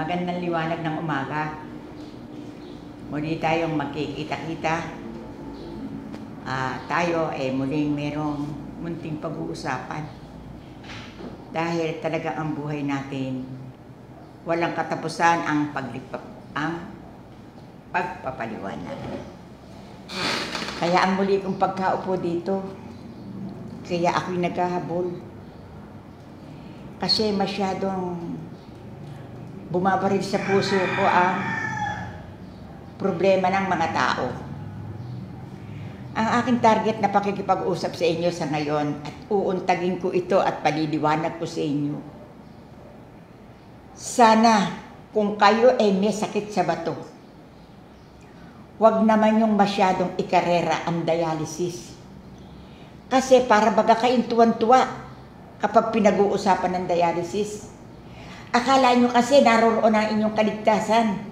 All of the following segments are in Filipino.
Magandang liwanag ng umaga. Muli tayong magkikita-kita. Tayo muling merong munting pag-uusapan. Dahil talaga ang buhay natin, walang katapusan ang pagpapaliwanag. Kaya ang muli kong pagkaupo dito, kaya ako'y naghahabol. Kasi masyadong bumabaril sa puso ko ang problema ng mga tao. Ang aking target na pakikipag-usap sa inyo sa ngayon at uuntagin ko ito at paliliwanag ko sa inyo. Sana kung kayo ay may sakit sa bato, wag naman yung masyadong ikarera ang dialysis. Kasi para baga kayong tuwan-tuwa kapag pinag-uusapan ng dialysis. Akala nyo kasi naroroon ang inyong kaligtasan,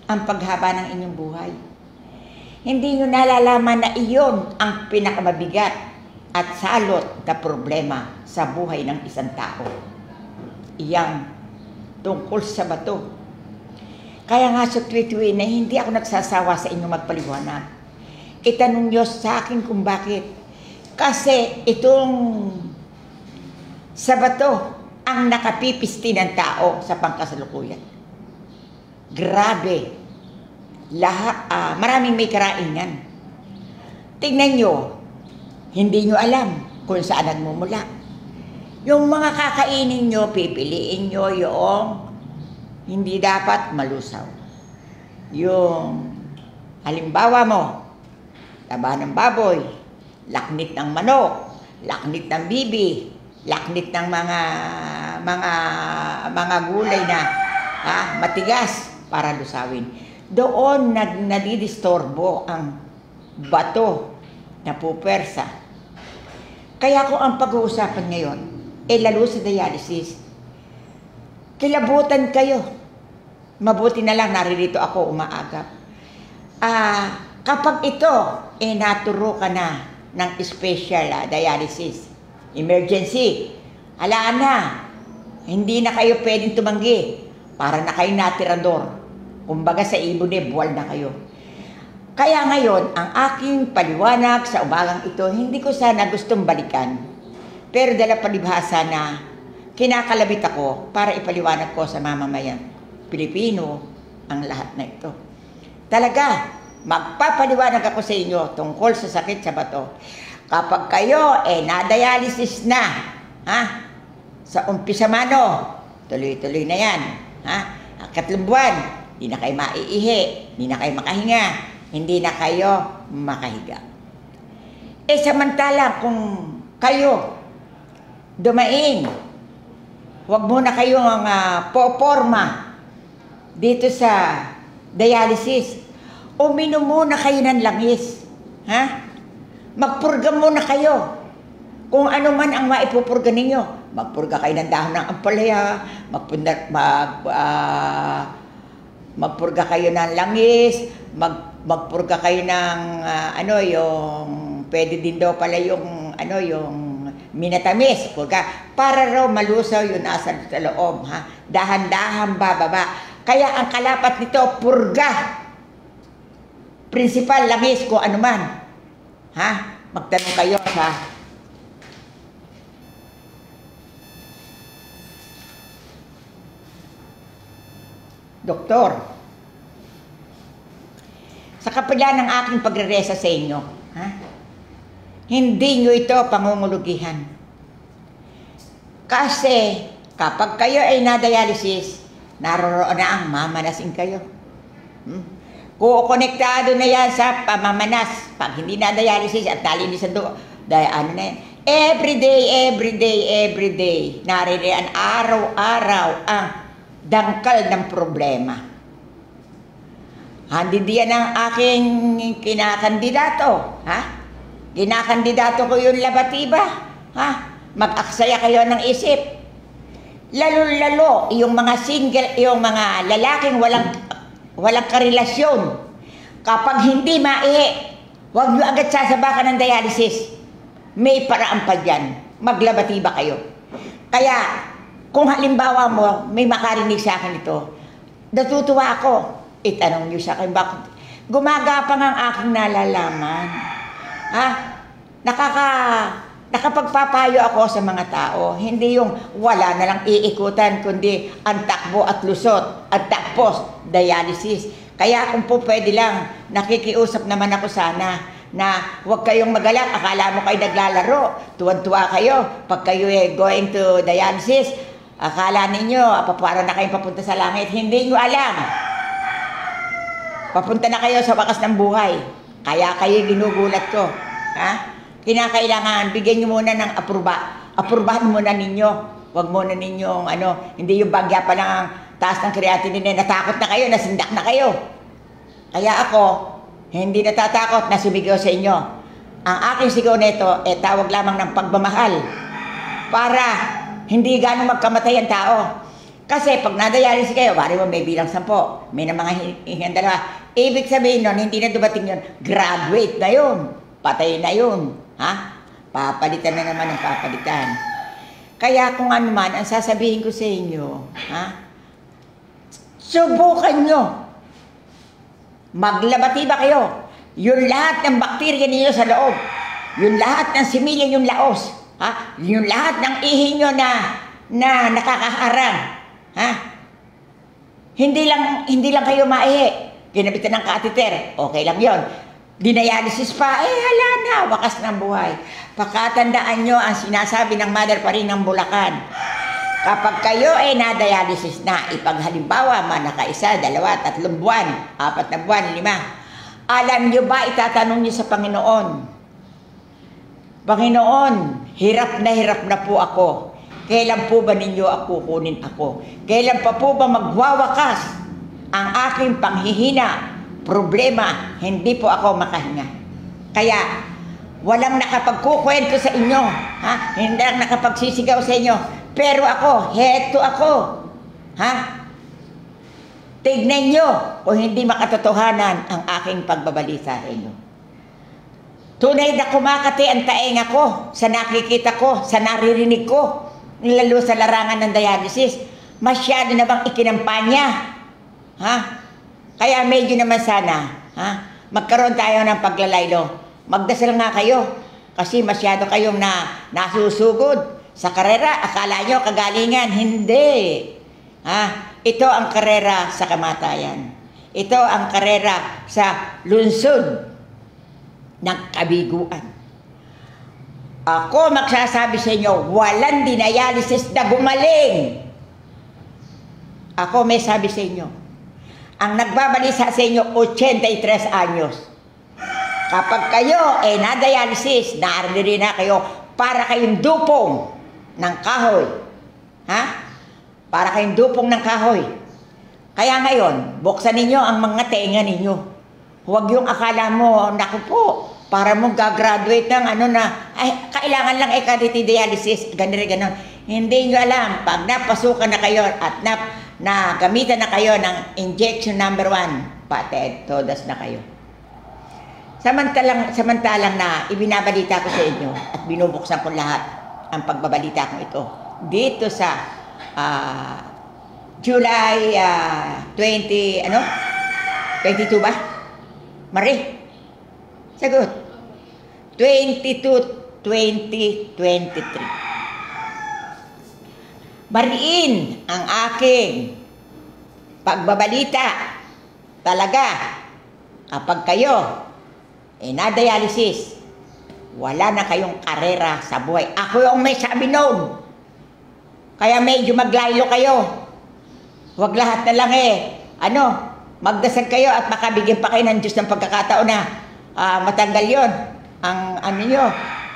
ang paghaba ng inyong buhay. Hindi nyo nalalaman na iyon ang pinakamabigat at salot na problema sa buhay ng isang tao. Iyang tungkol sa bato. Kaya nga sa tuwi-tuwi na hindi ako nagsasawa sa inyong magpaliwanag. Itanong nyo sa akin kung bakit. Kasi itong sa bato ang nakapipisti ng tao sa pangkasalukuyan. Grabe. Maraming may karaingan. Tingnan nyo, hindi nyo alam kung saan nagmumula. Yung mga kakainin nyo, pipiliin nyo yung hindi dapat malusaw. Yung halimbawa mo, taba ng baboy, laknit ng manok, laknit ng bibi, laknit ng mga gulay na matigas para lusawin. Doon nadidistorbo ang bato na pupersa. Kaya kung ang pag-uusapan ngayon lalo sa dialysis, kilabutan kayo. Mabuti na lang naririto ako umaagap. Kapag ito naturo ka na ng special dialysis, emergency, alaan na, hindi na kayo pwedeng tumanggi, para na kayo natirador. Kumbaga sa ibon buwal na kayo. Kaya ngayon, ang aking paliwanag sa umagang ito, hindi ko sana gustong balikan, pero dala palibhasa na kinakalabit ako para ipaliwanag ko sa mamamayan Pilipino ang lahat na ito. Talaga, magpapaliwanag ako sa inyo tungkol sa sakit sa bato. Kapag kayo na-dialysis na, sa umpisa mano, tuloy-tuloy na yan. Katlong buwan, hindi na kayo maiihi, hindi na kayo makahinga, hindi na kayo makahiga. Samantala kung kayo dumaing, huwag muna kayong poporma dito sa dialysis. Uminom muna kayo ng langis. Magpurga muna kayo. Kung ano man ang maipupurga ninyo. Magpurga kayo ng dahon ng ampalaya, magpurga kayo ng langis, magpurga kayo ng yung pwede din daw pala yung yung minatamis, purga, para raw malusaw yung nasa sa loob, dahan-dahan bababa. Kaya ang kalapat nito, purga. Principal langis kung ano man. Magtanong kayo sa doktor. Sa kapila ng aking pagreresa sa inyo, hindi nyo ito pangungulugihan. Kasi kapag kayo ay na-dialysis, naroroon na ang mamanasin kayo. Konektado na yan sa pamamanas. Pag hindi na-dialysis at nalinisan doon, ano na yan. Every day, naririyan araw-araw ang dangkal ng problema. Hindi diyan ang aking kinakandidato. Kinakandidato ko yung labatiba. Mag-aksaya kayo ng isip. Lalo-lalo, yung mga single, yung mga lalaking walang karelasyon. Kapag hindi maihi, huwag nyo agad sasabakan ng dialysis. May paraan pa dyan. Maglabatiba kayo. Kaya, Kung halimbawa mo, may makarinig sa akin ito, natutuwa ako. Itanong niyo sa akin, bakit? Gumagapang ang aking nalalaman. Ha? Nakapagpapayo ako sa mga tao. Hindi yung wala na lang iikutan, kundi ang takbo at lusot, at takpos, dialysis. Kaya kung po pwede lang, nakikiusap naman ako sana na huwag kayong magalak, akala mo kayo naglalaro, tuwan-tuwa kayo, pag kayo going to dialysis, akala ninyo, para na kayong papunta sa langit, hindi nyo alam. Papunta na kayo sa wakas ng buhay, kaya kayo ginugulat ko. Ha? Kinakailangan, bigyan nyo muna ng aprubahan muna ninyo, huwag muna ninyong, hindi yung bagya pa lang ang taas ng creatinine, natakot na kayo, nasindak na kayo. Kaya ako, hindi natatakot na sumigaw sa inyo. Ang aking sigaw nito, tawag lamang ng pagmamahal para hindi gano'ng magkamatay ang tao. Kasi pag nadialysis kayo, bari mo may bilang 10, may na mga hingan 2. Ibig sabihin nun, hindi na dumating yun, graduate na yun, patay na yun. Ha? Papalitan na naman ang papalitan. Kaya kung ano man, ang sasabihin ko sa inyo, subukan nyo. Maglabati ba kayo? Yung lahat ng bakterya ninyo sa loob, yung lahat ng similya yung laos, yung lahat ng ihi nyo na nakakaharang, hindi lang kayo maihi, ginabitan ng catheter, okay lang yon. Dinayalisis pa, hala na, wakas ng buhay. Pakatandaan nyo ang sinasabi ng mother pa rin ng Bulacan. Kapag kayo na-dialysis na, ipaghalimbawa, naka-1, 2, 3 buwan, 4 na buwan, 5, alam nyo ba, itatanong nyo sa Panginoon, Panginoon, hirap na po ako. Kailan po ba ninyo ako kunin ako? Kailan pa po ba magwawakas ang aking panghihina, problema, hindi po ako makahinga. Kaya, walang nakapagkukwento sa inyo, hindi lang nakapagsisigaw sa inyo, pero ako, heto ako. Tignan nyo kung hindi makatotohanan ang aking pagbabalita sa inyo. Tunay na kumakati ang taenga ko sa nakikita ko, sa naririnig ko, lalo sa larangan ng dialysis. Masyado na bang ikinampanya? Kaya medyo naman sana, magkaroon tayo ng paglalaylo. Magdasal nga kayo kasi masyado kayong nasusugod sa karera. Akala nyo kagalingan, hindi. Ito ang karera sa kamatayan. Ito ang karera sa lunsod ng kabiguan. Ako magsasabi sa inyo, walang dinayalisis na gumaling. Ako may sabi sa inyo, ang nagbabalisa sa inyo, 83 anyos. Kapag kayo na-dialysis, naarili na kayo para kayong dupong ng kahoy. Para kayong dupong ng kahoy. Kaya ngayon, buksan ninyo ang mga tenga ninyo. Huwag yung akala mo, naku po, para mo gagraduate ng kailangan lang dialysis, ganon. Hindi nyo alam, pag napasukan na kayo at gamitan na kayo ng injection number 1, patid, todas na kayo. Samantalang na ibinabalita ko sa inyo at binubuksan ko lahat ang pagbabalita ko ito dito sa July 22 ba? Marie? Sagot. 2023. Mariin ang aking pagbabalita. Talaga, kapag kayo na-dialysis, wala na kayong karera sa buhay. Ako yung may sabi noon. Kaya medyo maglaylo kayo. Huwag lahat na lang magdasal kayo at makabigyan pa kayo ng Diyos ng pagkakataon na matanggal yon ang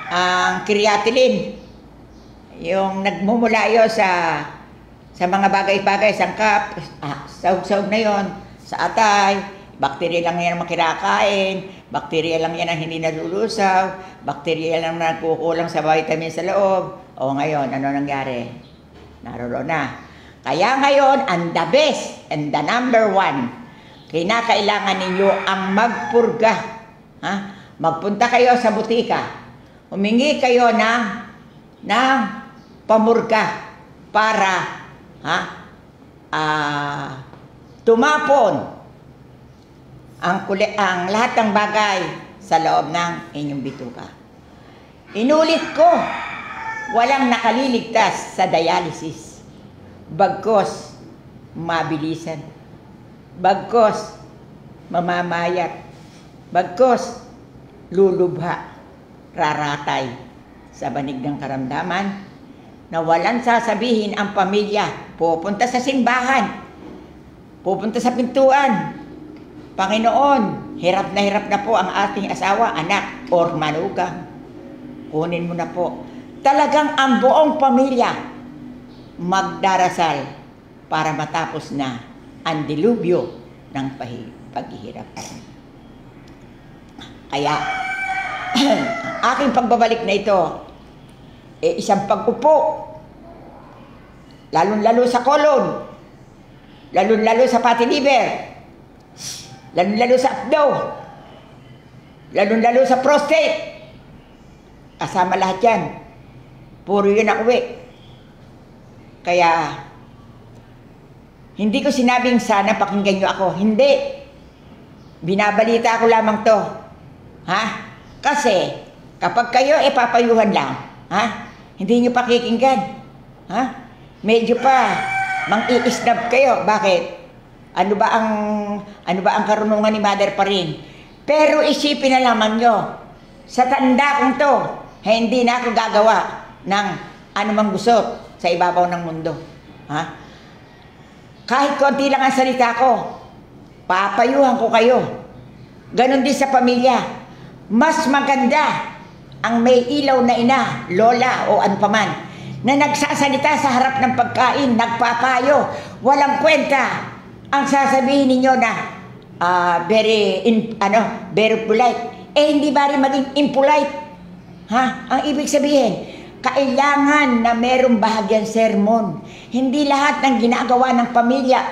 ang creatinine, yung nagmumula yun sa mga bagay-bagay, sangkap, sahog-sahog na yon sa atay, bakterya lang yan ang makirakain, bakterya lang yan ang hindi nalulusaw, bakterya lang na nagkukulang sa vitamin sa loob. O ngayon, ano nangyari? Naroon na. Kaya ngayon, ang the best and the number 1, kinakailangan ninyo ang magpurga. Magpunta kayo sa butika, humingi kayo ng pamurga para tumapon ang lahat ng bagay sa loob ng inyong bituka. Inulit ko, walang nakaliligtas sa dialysis. Bagkos, mabilisan. Bagkos, mamamayat. Bagkos, lulubha, raratay sa banig ng karamdaman na walang sasabihin ang pamilya, pupunta sa simbahan, pupunta sa pintuan. Panginoon, hirap na po ang ating asawa, anak, or manugang. Kunin mo na po. Talagang ang buong pamilya magdarasal para matapos na ang dilubyo ng paghihirap. Kaya, ang aking pagbabalik na ito, isang pag-upo, lalong-lalo sa colon, lalong-lalo sa fatty liver, lalong-lalo sa abdo, lalong-lalo sa prostate, kasama lahat yan. Puro yun ang uwi. Kaya, hindi ko sinabing sana pakinggan nyo ako. Hindi. Binabalita ko lamang to. Kasi, kapag kayo papayuhan lang, hindi nyo pakikinggan. Medyo pa, mang-iisnab kayo. Bakit? Ano ba ang karunungan ni Mother pa rin? Pero isipin na lamang nyo, sa tanda kong to, hindi na ako gagawa ng anumang gusot sa ibabaw ng mundo. Kahit konti lang ang salita ko, papayuhan ko kayo. Ganon din sa pamilya. Mas maganda ang may ilaw na ina, lola o ano paman, na nagsasalita sa harap ng pagkain, nagpapayo, walang kwenta. Ang sasabihin ninyo na very polite. Hindi ba rin maging impolite? Ang ibig sabihin, kailangan na merong bahagyang sermon. Hindi lahat ng ginagawa ng pamilya,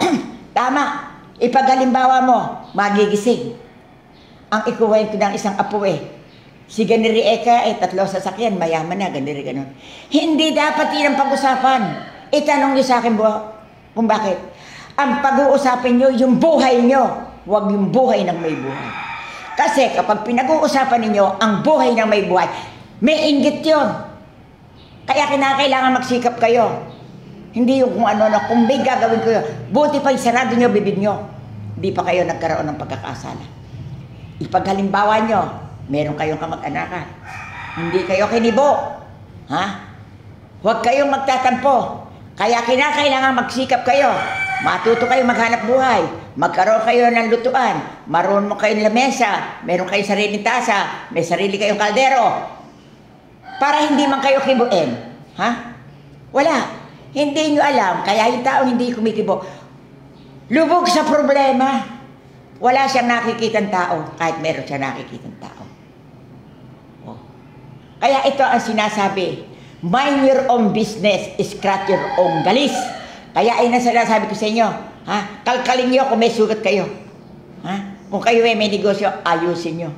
tama, ipaghalimbawa mo, magigising. Ang ikuwento ng isang apo si ganiri Eka, 3 sasakyan, mayaman na, ganiri ganon. Hindi dapat yun ang pag-usapan. Itanong niyo sa akin kung bakit. Ang pag-uusapin nyo, yung buhay nyo, huwag yung buhay ng may buhay. Kasi kapag pinag-uusapan ninyo ang buhay ng may buhay, may inggit yun. Kaya kinakailangan magsikap kayo. Hindi yung kung ano, kung may gagawin ko yun. Buti pa isarado nyo bibig nyo. Hindi pa kayo nagkaroon ng pagkakasala. Ipaghalimbawa nyo, meron kayong kamag-anakan. Hindi kayo kinibo. Huwag kayong magtatampo. Kaya kinakailangan magsikap kayo. Matuto kayo maghanap buhay. Magkaroon kayo ng lutuan. Marunong kayo ng lamesa. Meron kayong sariling tasa. May sarili kayong kaldero. Para hindi man kayo kibuin. Wala. Hindi nyo alam. Kaya yung tao hindi kumikibo. Lubog sa problema. Wala siyang nakikitang tao. Kahit meron siyang nakikitang tao. Kaya ito ang sinasabi. Mind your own business. Scratch your own galis. Kaya ay sinasabi ko sa inyo. Kalkalin nyo kung may sugat kayo. Kung kayo may negosyo, ayusin nyo.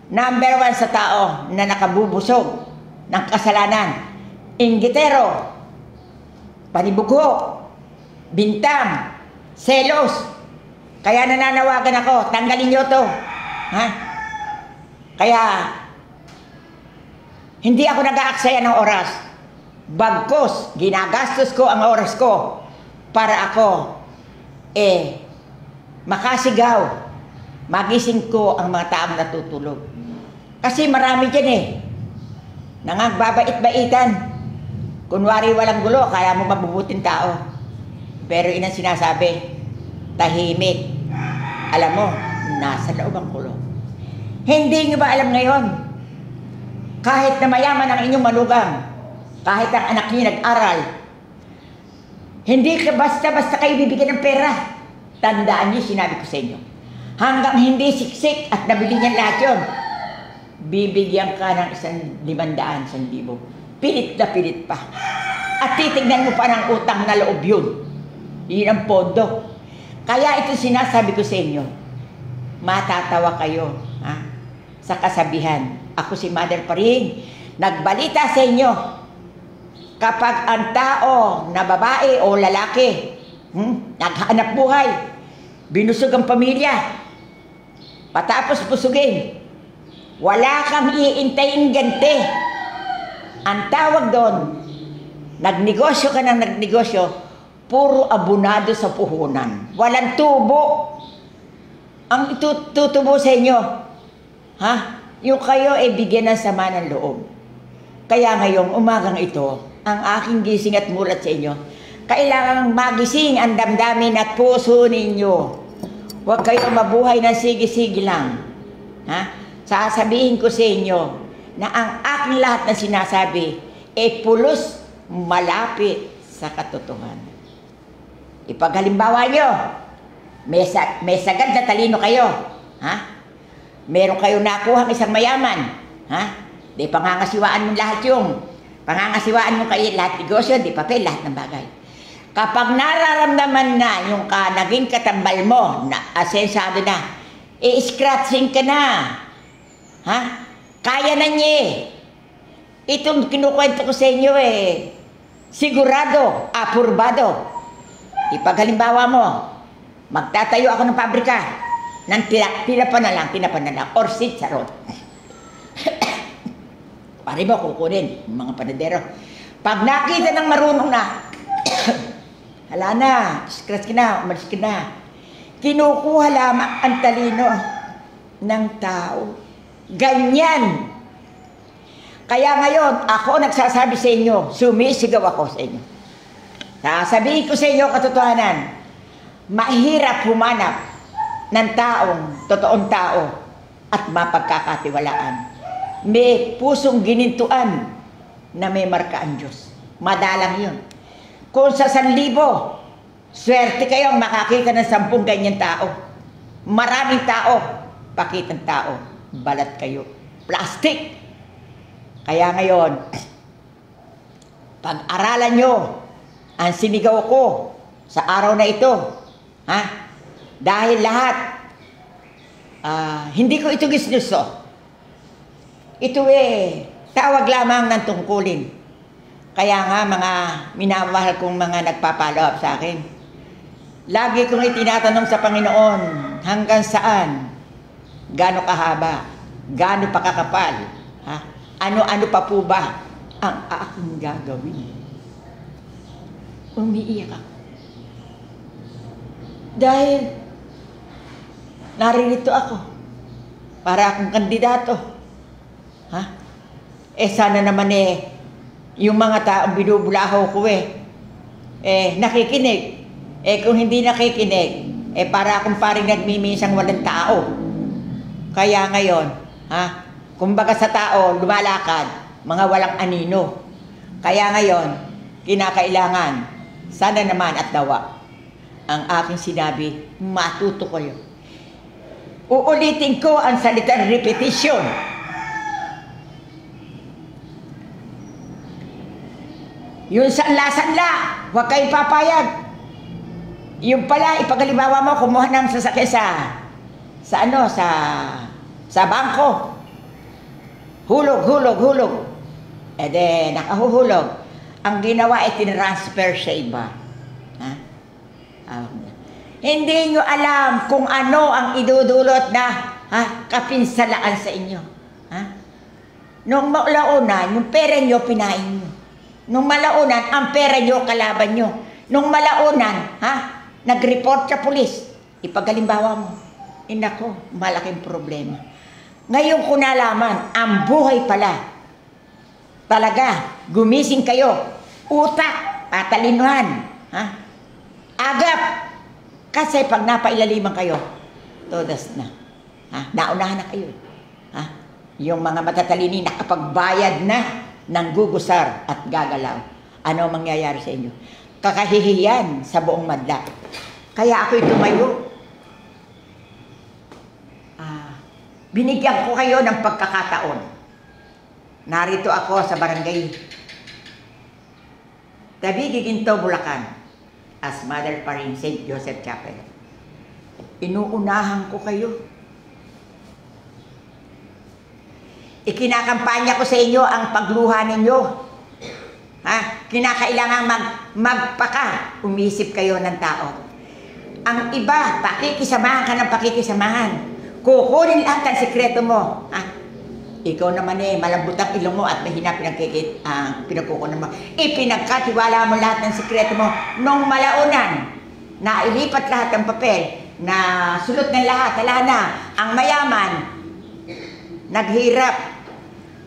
Number 1 sa tao na nakabubusog ng kasalanan. Inggitero, panibugo, bintang, selos. Kaya nananawagan ako, tanggalin nyo to. Kaya, hindi ako nag-aaksaya ng oras. Bagkos, ginagastos ko ang oras ko para ako, makasigaw. Magising ko ang mga taong natutulog. Kasi marami dyan nangagbabait-baitan. Kunwari walang gulo, kaya mo mabubuting tao. Pero inang sinasabi, tahimik. Alam mo, nasa loob ang kulo. Hindi nyo ba alam ngayon? Kahit na mayaman ang inyong manugang, kahit ang anak niyo nag-aral, hindi ka basta-basta kayo bibigyan ng pera. Tandaan niyo, sinabi ko sa inyo. Hanggang hindi siksik at nabili niyan lahat yun, bibigyan ka ng 1,500, 1,000. Pilit na pilit pa. At titignan mo pa ng utang na loob yun. Yun ang pondo. Kaya ito sinasabi ko sa inyo, matatawa kayo sa kasabihan. Ako si Mother pa rin, nagbalita sa inyo Kapag ang tao na babae o lalaki, naghahanap buhay, binusog ang pamilya, patapos busugin, wala kang iintayin gante. Ang tawag doon, nagnegosyo ka ng nagnegosyo, puro abonado sa puhunan. Walang tubo. Ang tutubo sa inyo, ha? Yung kayo ay bigyan ng sama ng loob. Kaya ngayong umagang ito, ang aking gising at mulat sa inyo, kailangang magising ang damdamin at puso ninyo. Huwag kayong mabuhay ng sige-sige lang. Ha? Sasabihin ko sa inyo na ang aking lahat na sinasabi ay pulos malapit sa katotohanan. Ipaghalimbawa nyo, may sagad na talino kayo. Ha? Meron kayong nakuhang isang mayaman. Ha? Di pangangasiwaan mo lahat yung pangangasiwaan mo kayo lahat negosyo, di papel, lahat ng bagay. Kapag nararamdaman na yung naging katambal mo, na asensado na, i-scratching ka na. Ha? Kaya na niya. Itong kinukwento ko sa inyo sigurado, apurbado. Ipaghalimbawa mo, magtatayo ako ng pabrika ng tinapa na lang, or sitsarot. Pari mo kukunin, mga panadero. Pag nakita ng marunong na, hala na, scratch ka na, umalis ka na. Kinukuha lamang ang talino ng tao. Ganyan. Kaya ngayon, ako nagsasabi sa inyo, sumisigaw ako sa inyo. Sasabihin ko sa inyo katotohanan, mahirap humanap ng totoong tao at mapagkakatiwalaan. May pusong ginintuan na may marka ang Diyos. Madalang yun. Kung sa 1,000, swerte kayong makakita ng 10 ganyan tao. Maraming tao, pakitang tao, balat kayo. Plastic. Kaya ngayon, pag-aralan nyo ang sinigaw ko sa araw na ito. Ha? Dahil lahat, hindi ko ito gisnuso. Ito tawag lamang ng tungkulin. Kaya nga mga minamahal kong mga nagpapalo up sa akin, lagi kong itinatanong sa Panginoon, hanggang saan? Gaano kahaba? Gaano pa kakapal? Ha? Ano-ano pa po ba ang aking gagawin? Umiiyak ako. Dahil naririto ako para akong kandidato. Ha? Sana naman yung mga taong binubulahaw ko nakikinig. Kung hindi nakikinig, para akong paring nagmimisang walang tao. Kaya ngayon, kumbaga sa tao, lumalakad, mga walang anino. Kaya ngayon, kinakailangan, sana naman at dawa, ang aking sinabi, matuto kayo. Uulitin ko ang salitang repetition. Yung sanla-sanla, huwag kayo papayag. Yung pala, ipaghalimbawa mo, kumuha ng sasakyan sa bangko. Hulog. Nakahuhulog. Ang ginawa ay tinransfer sa iba. Ha? Hindi nyo alam kung ano ang idudulot na kapinsalaan sa inyo. Ha? Nung malaunan, yung pera nyo, pinain nyo. Nung malaunan, ang pera nyo, kalaban nyo. Nung malaunan, nag-report sa pulis. Ipaghalimbawa mo. Inako, malaking problema. Ngayon ko nalaman, ang buhay pala. Talaga, gumising kayo. Utak, patalinuhan. Agap. Kasi pag napailaliman kayo, todas na. Naunahan na kayo. Yung mga matatalini nakapagbayad na ng gugusar at gagalaw. Ano mangyayari sa inyo? Kakahihiyan sa buong madla. Kaya ako'y tumayo. Binigyan ko kayo ng pagkakataon. Narito ako sa barangay Tabi Giginto, Bulacan, as Mother pa rin St. Joseph Chapel. Inuunahan ko kayo. Ikinakampanya ko sa inyo ang pagluha ninyo. Ha? Kinakailangan magpaka. Umisip kayo ng tao. Ang iba, pakikisamahan ka ng pakikisamahan. Kukunin lahat ng sikreto mo. Ha? Ikaw naman malambot ang ilong mo at mahina pinagkukunan mo. Ipinagkatiwala mo lahat ng sikreto mo nung malaunan. Nailipat lahat ng papel. Na sulot ng lahat. Wala na. Ang mayaman, naghirap.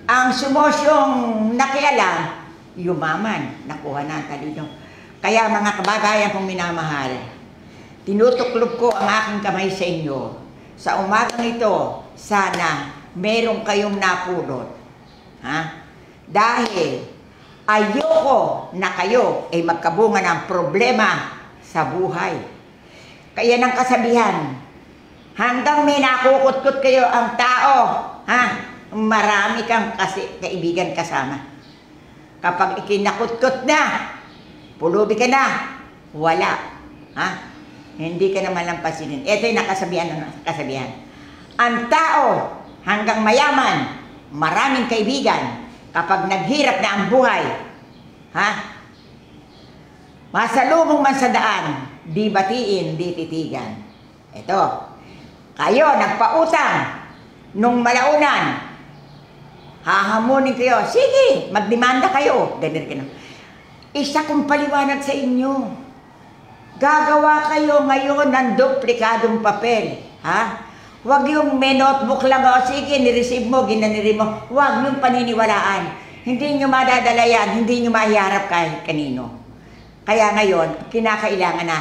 Ang sumosyong nakialam, yumaman. Nakuha na ang talino. Kaya mga kababayan kong minamahal, tinutuklop ko ang aking kamay sa inyo. Sa umagang ito, sana meron kayong napulot. Ha? Dahil ayoko na kayo ay magkabunga ng problema sa buhay. Kaya ng kasabihan, hanggang may nakukutkot kayo ang tao, ha? Marami kang kaibigan kasama. Kapag ikinakutkot na, pulubi ka na, wala. Ha? Hindi ka naman lampasinin. Ito yung nakasabihan. Ang tao, hanggang mayaman, maraming kaibigan. Kapag naghirap na ang buhay, ha? Masalubong man sa daan, di batiin, di titigan. Ito, kayo nagpautang nung malaunan, hahamunin kayo, sige, magdemanda kayo. Ganun ka na. Isa kong paliwanag sa inyo. Gagawa kayo ngayon ng duplikadong papel. Ha? Huwag yung may notebook lang, o sige, nireceive mo, ginaniri mo. Huwag yung paniniwalaan. Hindi nyo madadala yan, hindi nyo mahiharap kahit kanino. Kaya ngayon, kinakailangan na,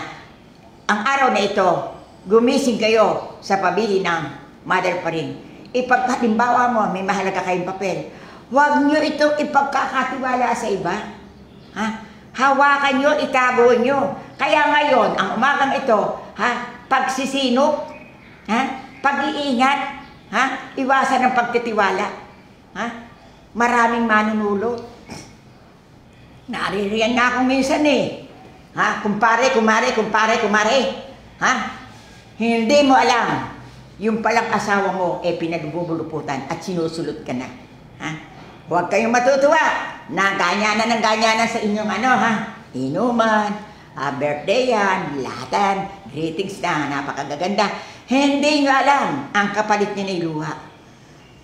ang araw na ito, gumising kayo sa pabili ng mother pa rin. Ipagkatimbawa mo, may mahalaga kayong papel. Huwag nyo ito ipagkakatiwala sa iba. Ha? Hawakan nyo, itago nyo. Kaya ngayon, ang umagang ito, ha? Pagsisinop, ha? Pag-iingat, ha? Iwasan ng pagtitiwala. Ha? Maraming manunulot. Naririyan na akong minsan Ha? Kumpare. Ha? Hindi mo alam. Yung palang asawa mo pinagbubuluputan at sinusulot ka na. Ha? Huwag kayong matutuwa. Ganyanan sa inyong inuman, birthdayan, lahatan, greetings na, napakagaganda. Hindi nyo alam ang kapalit niya ng luha.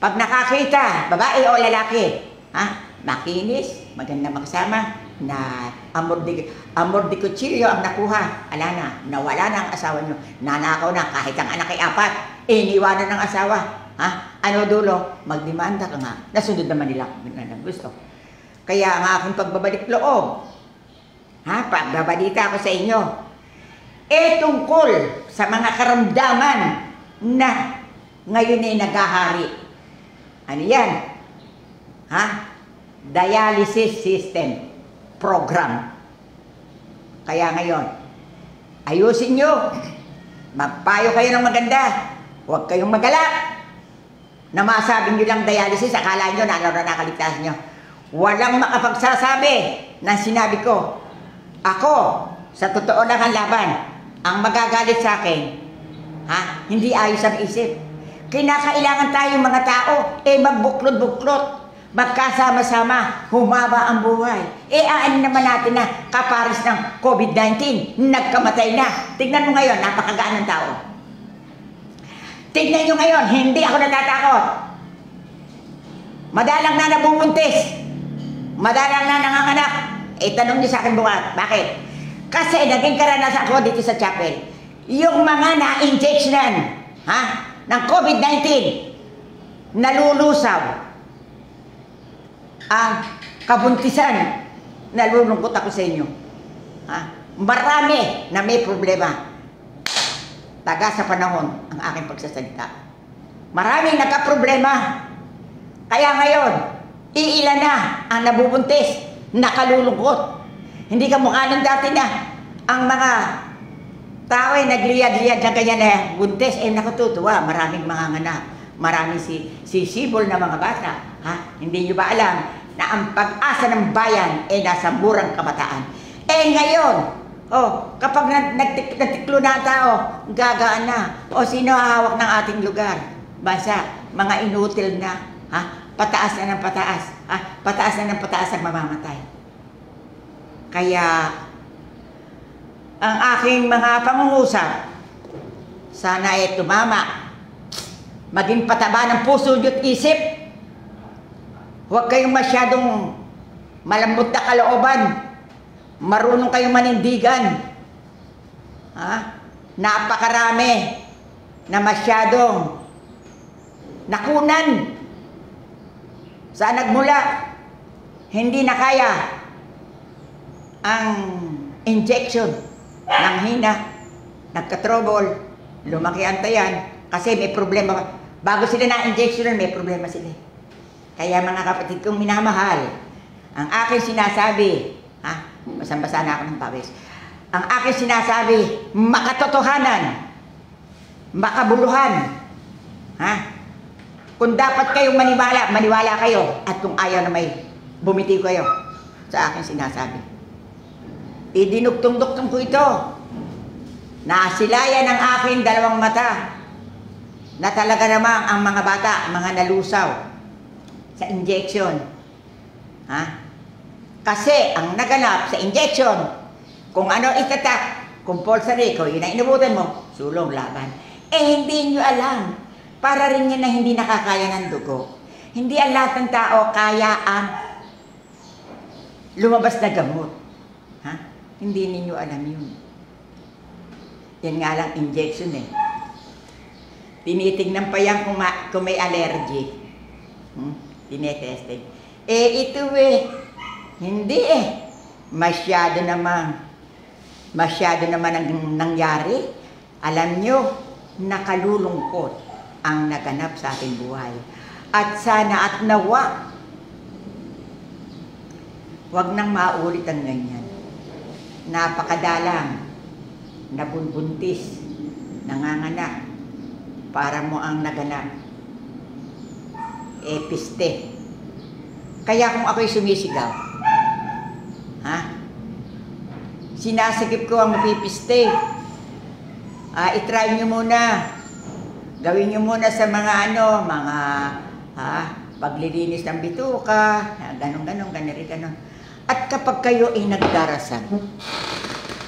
Pag nakakita, babae o lalaki, makinis, maganda makasama, na amor di kutsilyo ang nakuha, nawala na ang asawa nyo, nanakaw na kahit ang anak ay 4, iniwanan ng asawa. Ano dulo? Magdemanda ka nga. Nasunod naman nila kung ng gusto. Kaya ang aking pagbabalik loob, pagbabalita ko sa inyo, tungkol sa mga karamdaman na ngayon ay naghahari. Ano yan? Dialysis system program. Kaya ngayon, ayusin nyo. Magpayo kayo ng maganda. Huwag kayong magalak. Na masabi nyo lang dialysis, akala nyo nakaligtas nyo. Walang makapagsasabi na sinabi ko. Ako, sa totoo lang ang laban, ang magagalit sa akin, hindi ayos ang isip. Kinakailangan tayong mga tao, magbuklod-buklod. Magkasama-sama, humaba ang buhay. Aan naman natin na kaparis ng COVID-19, nagkamatay na. Tignan mo ngayon, napakagaan ng tao. Tignan nyo ngayon, hindi ako natatakot. Madalang na nabubuntis. Madalang na nanganganak. Tanong niyo sa akin bukas, bakit? Kasi naging karanasan ko dito sa chapel. Yung mga na-injectionan ng COVID-19, nalulusaw. Ang kabuntisan, nalulungkot ako sa inyo. Marami na may problema. Taga sa panahon ang aking pagsasalita. Maraming nagka-problema. Kaya ngayon, iilan na ang nabubuntis, nakalulungkot. Hindi ka mukha ng dati na ang mga tao ay nagliyad-liyad na kanya na buntis, nakatutuwa. Maraming mga anak. Maraming sisibol na mga bata. Hindi nyo ba alam na ang pag-asa ng bayan nasa murang kabataan? Ngayon, kapag nagtiklo na ang tao, gagaan na. Sino hawak ng ating lugar? Basta, mga inutil na. Pataas na ng pataas. Pataas na ng pataas ang mamamatay. Kaya, ang aking mga pangungusap, sana ay tumama. Maging pataba ng puso at isip. Huwag kayong masyadong malambot na kalooban. Marunong kayong manindigan. Napakarami na masyadong nakunan. Saan nagmula? Hindi na kaya ang injection ng hina, nagka-trouble, lumaki ang tayan, kasi may problema. Bago sila na-injection, may problema sila. Kaya mga kapatid kong minamahal, ang aking sinasabi, basang-basa na ako ng pawis, ang aking sinasabi, makatotohanan, makabuluhan, kung dapat kayong maniwala, maniwala kayo, at kung ayaw na may bumitiw kayo sa aking sinasabi. Idinugtong-duktong ko ito. Nasilayan ng aking dalawang mata na talaga namang ang mga bata, mga nalusaw sa injection. Kasi ang naganap sa injection, kung ano itatak, compulsory ko, yun ang inubutan mo, sulong laban. Hindi nyo alam, para rin yan na hindi nakakaya ng dugo. Hindi ang lahat ng tao kaya ang lumabas na gamot. Hindi ninyo alam yun. Yan nga lang injection eh. Tinitignan pa yan kung may allergy. Tinetesting. Ito hindi Masyado naman ang nangyari. Alam nyo, nakalulungkot ang naganap sa ating buhay. At sana at nawa, wag nang maulit ang ganyan. Napakadalang, nabunbuntis, nanganganak, para mo ang naganap. Piste. Kaya kung ako'y sumisigaw, sinasagip ko ang mapipiste. I-try nyo muna. Gawin nyo muna sa mga paglilinis ng bituka, ganon. At kapag kayo ay nagdarasan,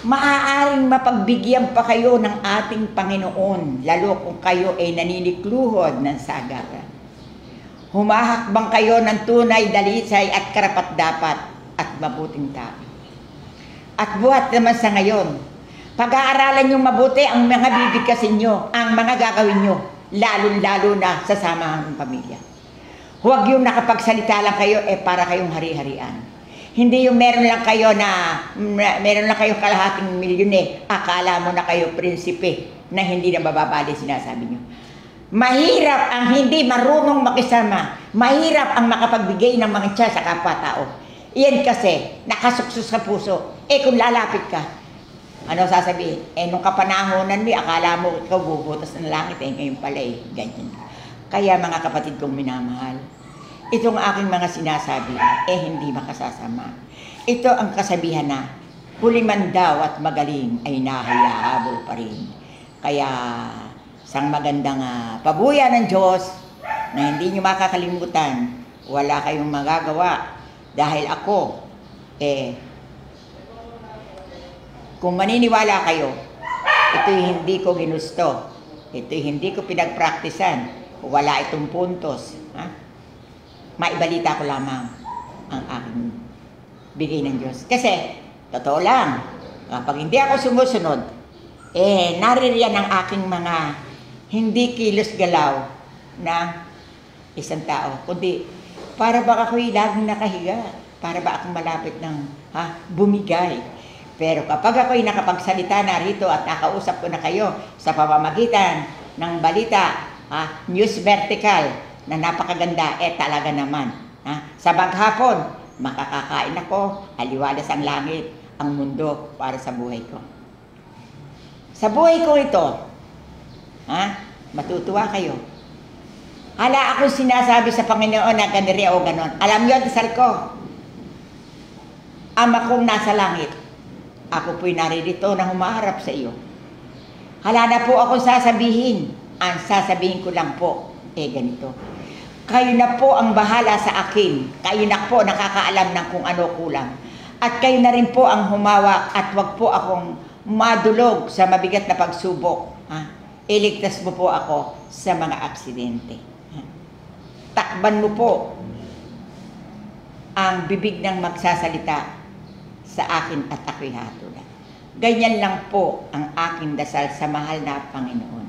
maaaring mapagbigyan pa kayo ng ating Panginoon, lalo kung kayo ay naninikluhod ng sagaran. Humahakbang kayo ng tunay, dalisay at karapat-dapat at mabuting tao. At buhat naman sa ngayon, pag-aaralan nyo mabuti ang mga bibigkasin nyo, ang mga gagawin nyo, lalo-lalo na sa samahan ng pamilya. Huwag yung nakapagsalita lang kayo, para kayong hari-harian. Hindi yung meron lang kayo kalahating milyon akala mo na kayo prinsipe na hindi na mababali sinasabi nyo. Mahirap ang hindi marunong makisama. Mahirap ang makapagbigay ng mga tiyan sa kapwa-tao. Iyan kasi, nakasuksos sa puso. Kung lalapit ka, ano sasabihin? Nung kapanahonan mo, akala mo ikaw bubutas ng langit, ngayon pala ganyan. Kaya mga kapatid kong minamahal, itong aking mga sinasabi, hindi makasasama. Ito ang kasabihan na, huli man daw at magaling ay nahayahabol pa rin. Kaya, isang magandang pabuya ng Diyos na hindi nyo makakalimutan, wala kayong magagawa. Dahil ako, kung maniniwala kayo, ito'y hindi ko ginusto, ito'y hindi ko pinagpraktisan, wala itong puntos. Maibalita ko lamang ang aking bigay ng Diyos. Kasi, totoo lang, kapag hindi ako sumusunod, naririyan ang aking mga hindi kilos galaw na isang tao. Kundi, para ba ako'y laging nakahiga? Para ba akong malapit ng bumigay? Pero kapag ako'y nakapagsalita na rito at nakausap ko na kayo sa pamamagitan ng balita, news vertical, na napakaganda, talaga naman. Sa maghapon, makakakain ako, aliwalas ang langit, ang mundo para sa buhay ko. Sa buhay ko ito, matutuwa kayo. Hala akong sinasabi sa Panginoon na ganiri o ganon. Alam niyo, dasal ko, Ama kong nasa langit, ako po'y naririto na humaharap sa iyo. Hala na po akong sasabihin, ang sasabihin ko lang po, ganito. Kayo na po ang bahala sa akin. Kayo na po nakakaalam ng kung ano kulang. At kayo na rin po ang humawak at wag po akong madulog sa mabigat na pagsubok. Iligtas mo po ako sa mga aksidente. Takban mo po ang bibig ng magsasalita sa akin at ako'y hatulan. Ganyan lang po ang aking dasal sa mahal na Panginoon.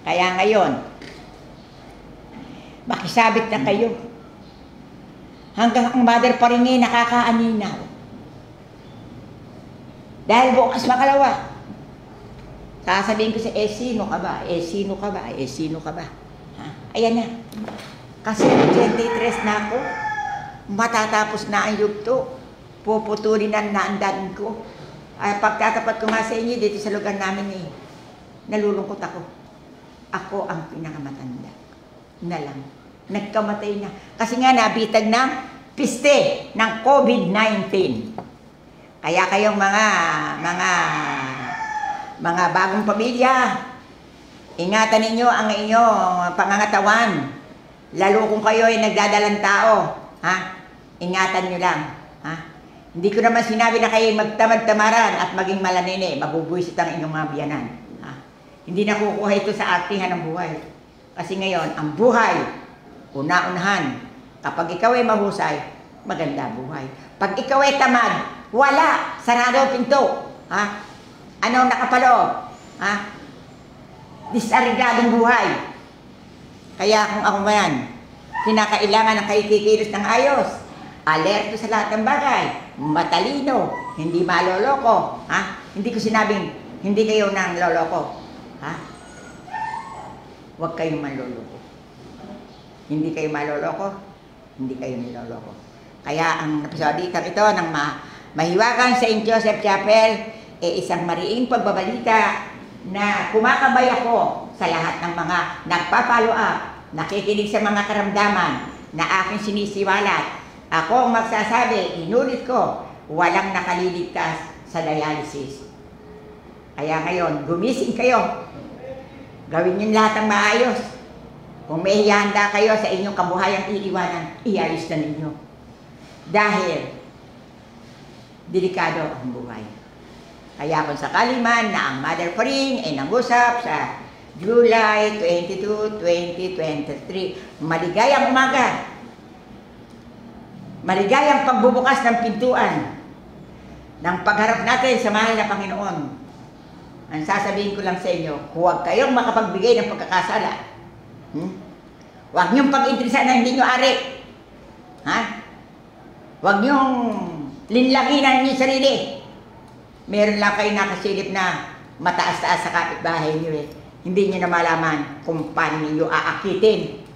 Kaya ngayon, makisabit na kayo. Hanggang ang mother pa rin nakakaaninaw. Dahil bukas makalawa, sasabihin ko sa sino ka ba? Sino ka ba? Sino ka ba? Ayan na. Kasi 23 na ako. Matatapos na ang yugto. Puputulin na naandan ko. Pagtatapat ko nga sa inyo dito sa lugar namin nalulungkot ako. Ako ang pinakamatanda. Na lang. Nagkamatay na. Kasi nga nabitag ng piste ng COVID-19. Kaya kayong mga bagong pamilya, ingatan ninyo ang inyong pangangatawan. Lalo kung kayo ay nagdadalang tao, ingatan nyo lang. Hindi ko naman sinabi na kayo magtamad-tamaran at maging malanene, mabubuisit ang inyong mga biyanan. Hindi na kukuha ito sa artihan ng buhay. Kasi ngayon, ang buhay, una-unahan. Kapag ikaw ay mahusay, maganda buhay. Pag ikaw ay tamad, wala, sarado ang pinto. Anong nakapaloob? Disargadong buhay. Kaya kung ako man, kinakailangan ng kikilos ng ayos, alerto sa lahat ng bagay, matalino, hindi maloloko. Hindi ko sinabing, hindi kayo nang loloko. Huwag kayong manloloko. Hindi kayo maloloko, hindi kayo niloloko. Kaya ang episodikang ito ng Mahiwagang St. Joseph Chapel isang mariing pagbabalita na kumakabay ako sa lahat ng mga nagpa-follow up, nakikinig sa mga karamdaman na aking sinisiwalat. Ako ang magsasabi, inulit ko, walang nakaliligtas sa dialysis. Kaya ngayon, gumising kayo. Gawin niyo lahat ng maayos. Kung may hihanda kayo sa inyong kabuhayang iiwanan, iayos na ninyo. Dahil delikado ang buhay. Kaya kung sakali man na ang Mother Paring ay nangusap sa July 22, 2023, maligayang umaga. Maligayang pagbubukas ng pintuan ng pagharap natin sa mahal na Panginoon. Ang sasabihin ko lang sa inyo, huwag kayong makapagbigay ng pagkakasala. Huwag niyong pag-intrisan na hindi niyo ari. Huwag niyong linlanginan niyo sarili. Meron lang kayo nakasilip na mataas-taas sa kapitbahay niyo Hindi niyo na malaman kung paano niyo aakitin.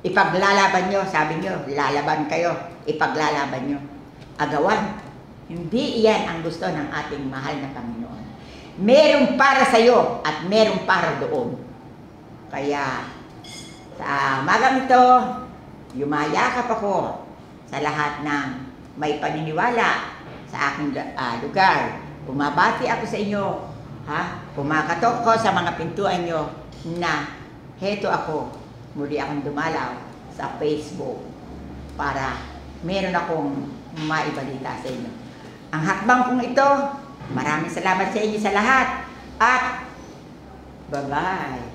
Ipaglalaban niyo, sabi niyo, lalaban kayo, ipaglalaban niyo. Agawan. Hindi iyan ang gusto ng ating mahal na Panginoon. Meron para sa iyo at meron para doon. Kaya sa magang ito, yumayakap ako sa lahat ng may paniniwala sa aking lugar. Bumabati ako sa inyo, kumakatok ko sa mga pintuan nyo na heto ako, muli akong dumalaw sa Facebook para meron akong maibalita sa inyo. Ang hakbang kong ito, maraming salamat sa inyo sa lahat at bye-bye.